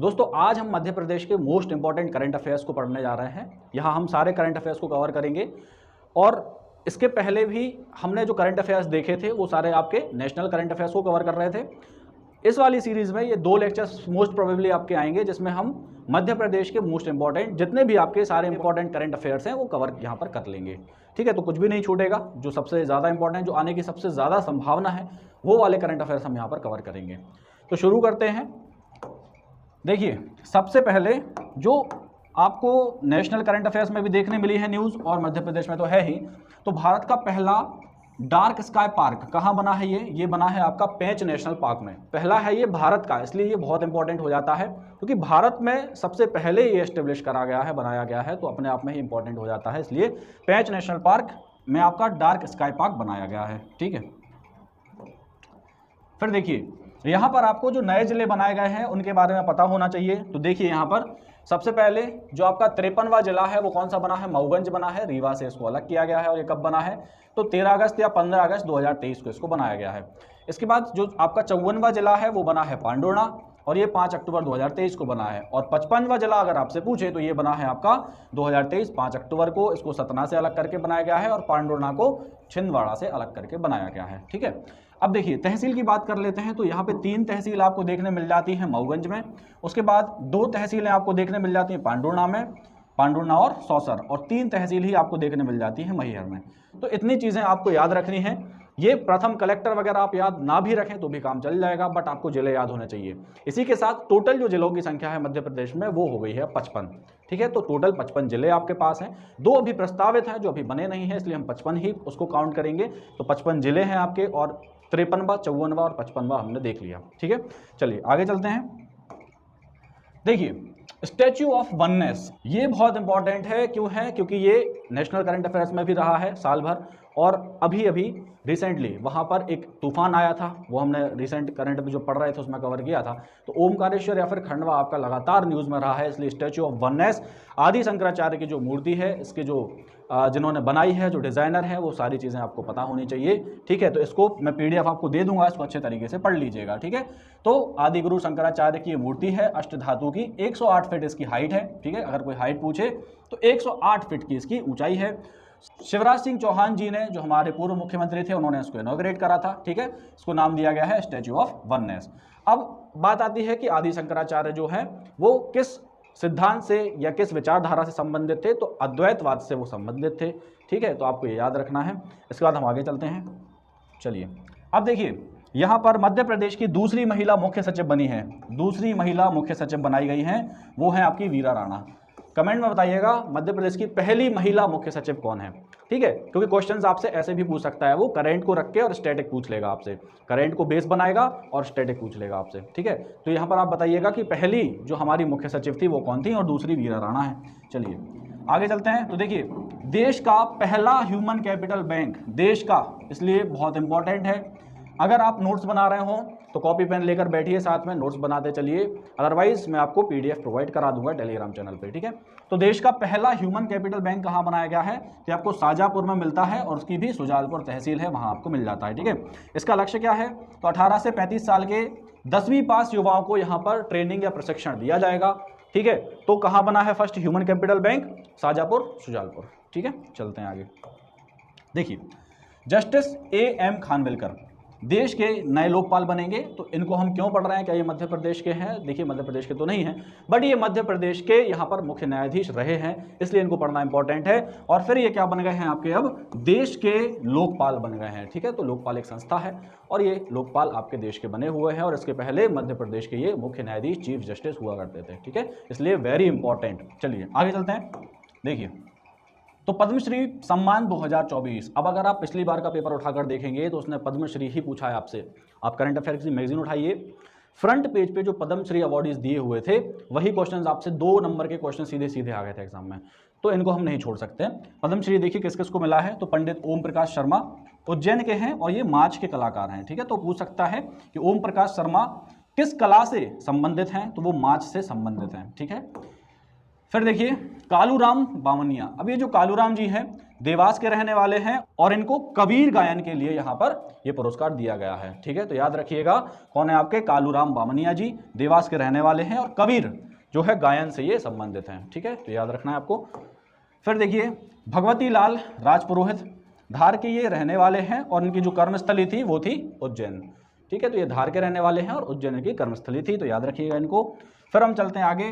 तो दोस्तों आज हम मध्य प्रदेश के मोस्ट इंपॉर्टेंट करंट अफेयर्स को पढ़ने जा रहे हैं। यहाँ हम सारे करंट अफेयर्स को कवर करेंगे और इसके पहले भी हमने जो करंट अफेयर्स देखे थे वो सारे आपके नेशनल करंट अफेयर्स को कवर कर रहे थे। इस वाली सीरीज में ये 2 लेक्चर्स मोस्ट प्रोबेबली आपके आएंगे जिसमें हम मध्य प्रदेश के मोस्ट इंपॉर्टेंट जितने भी आपके सारे इंपॉर्टेंट करंट अफेयर्स हैं वो कवर यहाँ पर कर लेंगे। ठीक है, तो कुछ भी नहीं छूटेगा। जो सबसे ज़्यादा इंपॉर्टेंट, जो आने की सबसे ज़्यादा संभावना है वो वाले करंट अफेयर्स हम यहाँ पर कवर करेंगे। तो शुरू करते हैं। देखिए, सबसे पहले जो आपको नेशनल करंट अफेयर्स में भी देखने मिली है न्यूज़ और मध्य प्रदेश में तो है ही, तो भारत का पहला डार्क स्काई पार्क कहाँ बना है? ये बना है आपका पेंच नेशनल पार्क में। पहला है ये भारत का, इसलिए ये बहुत इंपॉर्टेंट हो जाता है क्योंकि भारत में सबसे पहले ये एस्टेब्लिश करा गया है, बनाया गया है, तो अपने आप में ही इंपॉर्टेंट हो जाता है। इसलिए पेंच नेशनल पार्क में आपका डार्क स्काई पार्क बनाया गया है। ठीक है, फिर देखिए यहाँ पर आपको जो नए जिले बनाए गए हैं उनके बारे में पता होना चाहिए। तो देखिए यहाँ पर सबसे पहले जो आपका 53वां जिला है वो कौन सा बना है? मऊगंज बना है। रीवा से इसको अलग किया गया है और ये कब बना है? तो 13 अगस्त या 15 अगस्त 2023 को इसको बनाया गया है। इसके बाद जो आपका 54वां जिला है वो बना है पांडुर्णा और ये 5 अक्टूबर 2023 को बना है। और 55वां जिला अगर आपसे पूछे तो ये बना है आपका 2023 5 अक्टूबर को। इसको सतना से अलग करके बनाया गया है और पांडुर्णा को छिंदवाड़ा से अलग करके बनाया गया है। ठीक है, अब देखिए तहसील की बात कर लेते हैं। तो यहाँ पे 3 तहसील आपको देखने मिल जाती हैं मऊगंज में। उसके बाद 2 तहसीलें आपको देखने मिल जाती हैं पांडुर्णा में, पांडुर्णा और सौसर, और 3 तहसील ही आपको देखने मिल जाती हैं मैहर में। तो इतनी चीज़ें आपको याद रखनी हैं। ये प्रथम कलेक्टर वगैरह आप याद ना भी रखें तो भी काम चल जाएगा, बट आपको जिले याद होने चाहिए। इसी के साथ टोटल जो जिलों की संख्या है मध्य प्रदेश में वो हो गई है 55। ठीक है, तो टोटल 55 जिले आपके पास हैं। 2 अभी प्रस्तावित हैं जो अभी बने नहीं हैं, इसलिए हम 55 ही उसको काउंट करेंगे। तो 55 जिले हैं आपके और 53वां, 54वां और 55वां हमने देख लिया। ठीक है, चलिए आगे चलते हैं। देखिए स्टैच्यू ऑफ वननेस ये बहुत इंपॉर्टेंट है। क्यों है? क्योंकि ये नेशनल करंट अफेयर्स में भी रहा है साल भर, और अभी अभी रिसेंटली वहाँ पर एक तूफान आया था, वो हमने रिसेंट करंट अभी जो पढ़ रहे थे उसमें कवर किया था। तो ओमकारेश्वर या फिर खंडवा आपका लगातार न्यूज़ में रहा है, इसलिए स्टैच्यू ऑफ वननेस आदि शंकराचार्य की जो मूर्ति है, इसके जो जिन्होंने बनाई है, जो डिज़ाइनर है, वो सारी चीज़ें आपको पता होनी चाहिए। ठीक है, तो इसको मैं PDF आपको दे दूंगा, इसको अच्छे तरीके से पढ़ लीजिएगा। ठीक है, तो आदि गुरु शंकराचार्य की ये मूर्ति है अष्टधातु की, 108 फीट इसकी हाइट है। ठीक है, अगर कोई हाइट पूछे तो 108 फीट की इसकी ऊंचाई है। शिवराज सिंह चौहान जी ने, जो हमारे पूर्व मुख्यमंत्री थे, उन्होंने इसको इनॉग्रेट करा था। ठीक है, इसको नाम दिया गया है स्टैच्यू ऑफ वननेस। अब बात आती है कि आदि शंकराचार्य जो है वो किस सिद्धांत से या किस विचारधारा से संबंधित थे? तो अद्वैतवाद से वो संबंधित थे। ठीक है, तो आपको ये याद रखना है। इसके बाद हम आगे चलते हैं। चलिए अब देखिए यहाँ पर मध्य प्रदेश की दूसरी महिला मुख्य सचिव बनी है। दूसरी महिला मुख्य सचिव बनाई गई हैं, वो है आपकी वीरा राणा। कमेंट में बताइएगा मध्य प्रदेश की पहली महिला मुख्य सचिव कौन है। ठीक है, क्योंकि क्वेश्चंस आपसे ऐसे भी पूछ सकता है, वो करंट को रख के और स्टैटिक पूछ लेगा आपसे। करंट को बेस बनाएगा और स्टैटिक पूछ लेगा आपसे। ठीक है, तो यहाँ पर आप बताइएगा कि पहली जो हमारी मुख्य सचिव थी वो कौन थी, और दूसरी वीरा राणा है। चलिए आगे चलते हैं। तो देखिए देश का पहला ह्यूमन कैपिटल बैंक, देश का, इसलिए बहुत इंपॉर्टेंट है। अगर आप नोट्स बना रहे हो तो कॉपी पेन लेकर बैठिए, साथ में नोट्स बनाते चलिए, अदरवाइज मैं आपको PDF प्रोवाइड करा दूंगा टेलीग्राम चैनल पे। ठीक है, तो देश का पहला ह्यूमन कैपिटल बैंक कहाँ बनाया गया है? तो आपको शाजापुर में मिलता है और उसकी भी सुजालपुर तहसील है, वहाँ आपको मिल जाता है। ठीक है, इसका लक्ष्य क्या है? तो 18 से 35 साल के 10वीं पास युवाओं को यहाँ पर ट्रेनिंग या प्रशिक्षण दिया जाएगा। ठीक है, तो कहाँ बना है first human capital bank? Shajapur, Sujalpur. ठीक है, चलते हैं आगे। देखिए जस्टिस AM खानविलकर देश के नए लोकपाल बनेंगे। तो इनको हम क्यों पढ़ रहे हैं? क्या ये मध्य प्रदेश के हैं? देखिए मध्य प्रदेश के तो नहीं हैं, बट ये मध्य प्रदेश के यहाँ पर मुख्य न्यायाधीश रहे हैं, इसलिए इनको पढ़ना इंपॉर्टेंट है। और फिर ये क्या बन गए हैं आपके? अब देश के लोकपाल बन गए हैं। ठीक है, तो लोकपाल एक संस्था है और ये लोकपाल आपके देश के बने हुए हैं, और इसके पहले मध्य प्रदेश के ये मुख्य न्यायाधीश चीफ जस्टिस हुआ करते थे। ठीक है, इसलिए वेरी इंपॉर्टेंट। चलिए आगे चलते हैं। देखिए तो पद्मश्री सम्मान 2024, अब अगर आप पिछली बार का पेपर उठाकर देखेंगे तो उसने पद्मश्री ही पूछा है आपसे। आप करंट अफेयर्स की मैगजीन उठाइए, फ्रंट पेज पे जो पद्मश्री अवार्डीज दिए हुए थे वही क्वेश्चंस आपसे 2 नंबर के क्वेश्चन सीधे सीधे आ गए थे एग्जाम में, तो इनको हम नहीं छोड़ सकते। पद्मश्री देखिए किस किस को मिला है, तो पंडित ओम प्रकाश शर्मा उज्जैन के हैं और ये माच के कलाकार हैं। ठीक है, तो पूछ सकता है कि ओम प्रकाश शर्मा किस कला से संबंधित हैं? तो वो माच से संबंधित हैं। ठीक है, फिर देखिए कालूराम बामनिया। अब ये जो कालूराम जी हैं देवास के रहने वाले हैं और इनको कबीर गायन के लिए यहाँ पर ये पुरस्कार दिया गया है। ठीक है, तो याद रखिएगा कौन है आपके, कालूराम बामनिया जी, देवास के रहने वाले हैं और कबीर जो है गायन से ये संबंधित हैं। ठीक है, तो याद रखना है आपको। फिर देखिए भगवती लाल राजपुरोहित, धार के ये रहने वाले हैं और इनकी जो कर्मस्थली थी वो थी उज्जैन। ठीक है, तो ये धार के रहने वाले हैं और उज्जैन की कर्मस्थली थी, तो याद रखिएगा इनको। फिर हम चलते हैं आगे।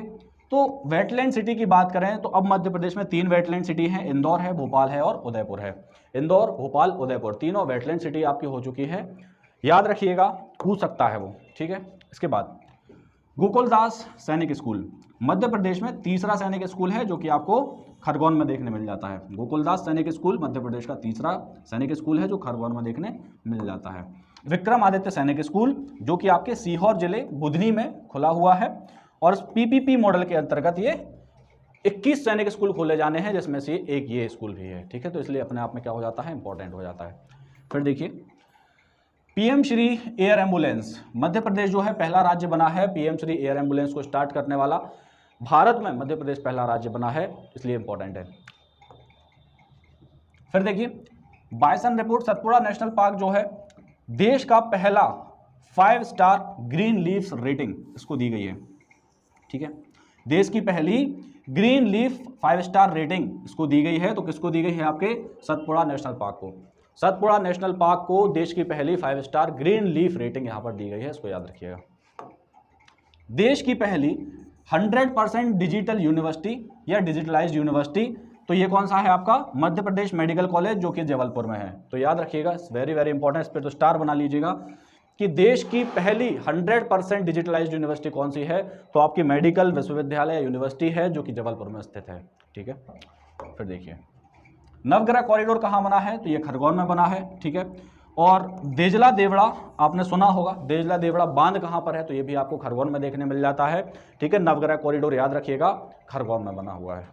तो वेटलैंड सिटी की बात करें तो अब मध्य प्रदेश में 3 वेटलैंड सिटी हैं, इंदौर है, भोपाल है और उदयपुर है। इंदौर, भोपाल, उदयपुर तीनों वेटलैंड सिटी आपकी हो चुकी है, याद रखिएगा, पूछ सकता है वो। ठीक है, इसके बाद गोकुलदास सैनिक स्कूल, मध्य प्रदेश में तीसरा सैनिक स्कूल है जो कि आपको खरगोन में देखने मिल जाता है। गोकुलदास सैनिक स्कूल मध्य प्रदेश का तीसरा सैनिक स्कूल है जो खरगोन में देखने मिल जाता है। विक्रमादित्य सैनिक स्कूल जो कि आपके सीहोर जिले बुधनी में खुला हुआ है और पीपीपी मॉडल के अंतर्गत ये 21 सैनिक स्कूल खोले जाने हैं जिसमें से एक ये स्कूल भी है। ठीक है, तो इसलिए अपने आप में क्या हो जाता है, इंपॉर्टेंट हो जाता है। फिर देखिए PM Shri air ambulance, Madhya Pradesh जो है पहला राज्य बना है पीएम श्री एयर एम्बुलेंस को स्टार्ट करने वाला, भारत में मध्य प्रदेश पहला राज्य बना है, इसलिए इंपॉर्टेंट है। फिर देखिए bison report, Satpura national park जो है देश का पहला 5 स्टार ग्रीन लीव्स रेटिंग इसको दी गई है। ठीक है, देश की पहली ग्रीन लीफ 5 स्टार रेटिंग इसको दी गई है, तो किसको दी गई है, आपके सतपुड़ा नेशनल पार्क को। सतपुड़ा नेशनल पार्क को देश की पहली 5 स्टार ग्रीन लीफ रेटिंग यहां पर दी गई है, इसको याद रखिएगा। देश की पहली 100% डिजिटल यूनिवर्सिटी या डिजिटलाइज्ड यूनिवर्सिटी, तो ये कौन सा है आपका, मध्य प्रदेश मेडिकल कॉलेज जो कि जबलपुर में है, तो याद रखिएगा, वेरी वेरी इंपॉर्टेंट, इस पर तो स्टार बना लीजिएगा कि देश की पहली 100% डिजिटलाइज्ड यूनिवर्सिटी कौन सी है, तो आपकी मेडिकल विश्वविद्यालय यूनिवर्सिटी है जो कि जबलपुर में स्थित है। ठीक है, फिर देखिए नवग्रह कॉरिडोर कहाँ बना है, तो ये खरगोन में बना है। ठीक है, और देजला देवड़ा आपने सुना होगा, देजला देवड़ा बांध कहाँ पर है, तो ये भी आपको खरगोन में देखने मिल जाता है। ठीक है, नवग्रह कॉरिडोर याद रखिएगा खरगोन में बना हुआ है।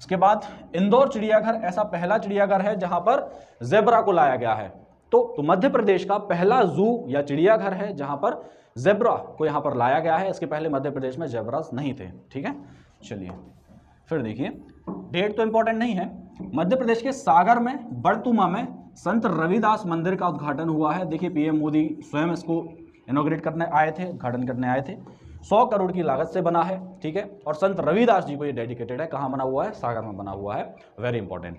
इसके बाद इंदौर चिड़ियाघर ऐसा पहला चिड़ियाघर है जहां पर जेब्रा को लाया गया है, तो मध्य प्रदेश का पहला जू या चिड़ियाघर है जहां पर जेब्रा को यहां पर लाया गया है। इसके पहले मध्य प्रदेश में जेब्रास नहीं थे। ठीक है, चलिए फिर देखिए, डेट तो इंपॉर्टेंट नहीं है। मध्य प्रदेश के सागर में बड़तुमा में संत रविदास मंदिर का उद्घाटन हुआ है। देखिए पीएम मोदी स्वयं इसको इनॉग्रेट करने आए थे, उद्घाटन करने आए थे। 100 करोड़ की लागत से बना है। ठीक है, और संत रविदास जी को ये डेडिकेटेड है। कहाँ बना हुआ है, सागर में बना हुआ है, वेरी इंपॉर्टेंट।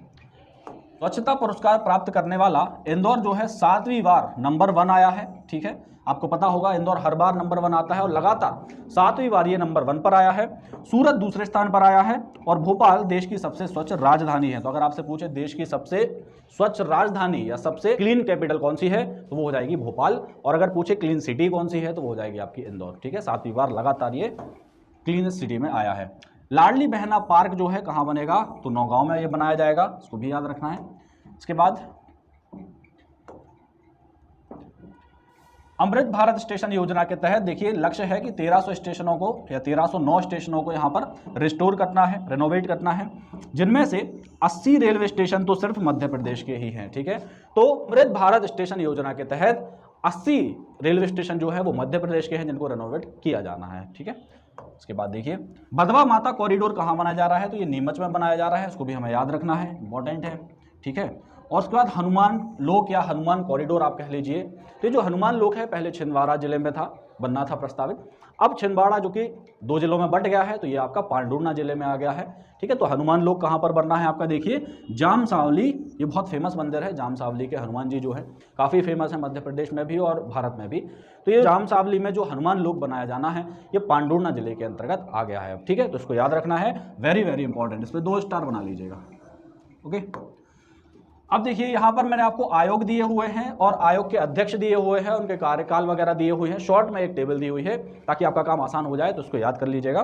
स्वच्छता पुरस्कार प्राप्त करने वाला इंदौर जो है 7वीं बार नंबर 1 आया है। ठीक है, आपको पता होगा इंदौर हर बार नंबर 1 आता है और लगातार 7वीं बार ये नंबर 1 पर आया है। सूरत दूसरे स्थान पर आया है और भोपाल देश की सबसे स्वच्छ राजधानी है। तो अगर आपसे पूछे देश की सबसे स्वच्छ राजधानी या सबसे क्लीन कैपिटल कौन सी है, तो वो हो जाएगी भोपाल। और अगर पूछे क्लीन सिटी कौन सी है, तो वो हो जाएगी आपकी इंदौर। ठीक है, 7वीं बार लगातार ये क्लीनेस्ट सिटी में आया है। लाडली बहना पार्क जो है कहाँ बनेगा, तो नौगांव में ये बनाया जाएगा, इसको भी याद रखना है। इसके बाद अमृत भारत स्टेशन योजना के तहत देखिए लक्ष्य है कि 1300 स्टेशनों को या 1309 स्टेशनों को यहाँ पर रिस्टोर करना है, रेनोवेट करना है, जिनमें से 80 रेलवे स्टेशन तो सिर्फ मध्य प्रदेश के ही हैं। ठीक है, तो अमृत भारत स्टेशन योजना के तहत 80 रेलवे स्टेशन जो है वो मध्य प्रदेश के हैं जिनको रेनोवेट किया जाना है। ठीक है, इसके बाद देखिए बधवा माता कॉरिडोर कहाँ बनाया जा रहा है, तो ये नीमच में बनाया जा रहा है, इसको भी हमें याद रखना है, इंपॉर्टेंट है। ठीक है, और उसके बाद हनुमान लोक या हनुमान कॉरिडोर आप कह लीजिए। तो जो हनुमान लोक है पहले छिंदवाड़ा जिले में था, बनना था प्रस्तावित, अब छिंदवाड़ा जो कि 2 जिलों में बंट गया है, तो ये आपका पांडुर्ना जिले में आ गया है। ठीक है, तो हनुमान लोक कहाँ पर बनना है आपका, देखिए जाम सावली, ये बहुत फेमस मंदिर है। जाम सावली के हनुमान जी जो है काफ़ी फेमस है मध्य प्रदेश में भी और भारत में भी। तो ये जाम सावली में जो हनुमान लोक बनाया जाना है ये पांडुर्ना जिले के अंतर्गत आ गया है। ठीक है, तो इसको याद रखना है, वेरी वेरी इंपॉर्टेंट, इस पर 2 स्टार बना लीजिएगा। ओके, अब देखिए यहाँ पर मैंने आपको आयोग दिए हुए हैं और आयोग के अध्यक्ष दिए हुए हैं, उनके कार्यकाल वगैरह दिए हुए हैं, शॉर्ट में एक टेबल दी हुई है ताकि आपका काम आसान हो जाए, तो उसको याद कर लीजिएगा।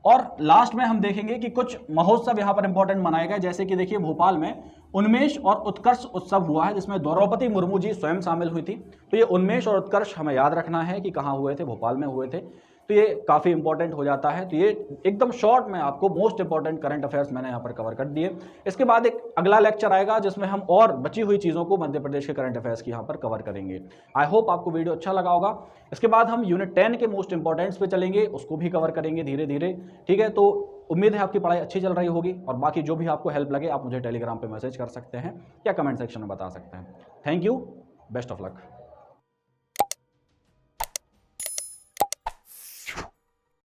और लास्ट में हम देखेंगे कि कुछ महोत्सव यहाँ पर इंपॉर्टेंट मनाए गए, जैसे कि देखिए भोपाल में उन्मेष और उत्कर्ष उत्सव हुआ है जिसमें द्रौपदी मुर्मू जी स्वयं शामिल हुई थी। तो ये उन्मेष और उत्कर्ष हमें याद रखना है कि कहाँ हुए थे, भोपाल में हुए थे, तो ये काफ़ी इंपॉर्टेंट हो जाता है। तो ये एकदम शॉर्ट में आपको मोस्ट इंपॉर्टेंट करंट अफेयर्स मैंने यहाँ पर कवर कर दिए। इसके बाद एक अगला लेक्चर आएगा जिसमें हम और बची हुई चीज़ों को मध्य प्रदेश के करंट अफेयर्स की यहाँ पर कवर करेंगे। आई होप आपको वीडियो अच्छा लगा होगा। इसके बाद हम यूनिट 10 के मोस्ट इंपॉर्टेंट्स पे चलेंगे, उसको भी कवर करेंगे धीरे धीरे। ठीक है, तो उम्मीद है आपकी पढ़ाई अच्छी चल रही होगी, और बाकी जो भी आपको हेल्प लगे आप मुझे टेलीग्राम पे मैसेज कर सकते हैं या कमेंट सेक्शन में बता सकते हैं। Thank you, best of luck.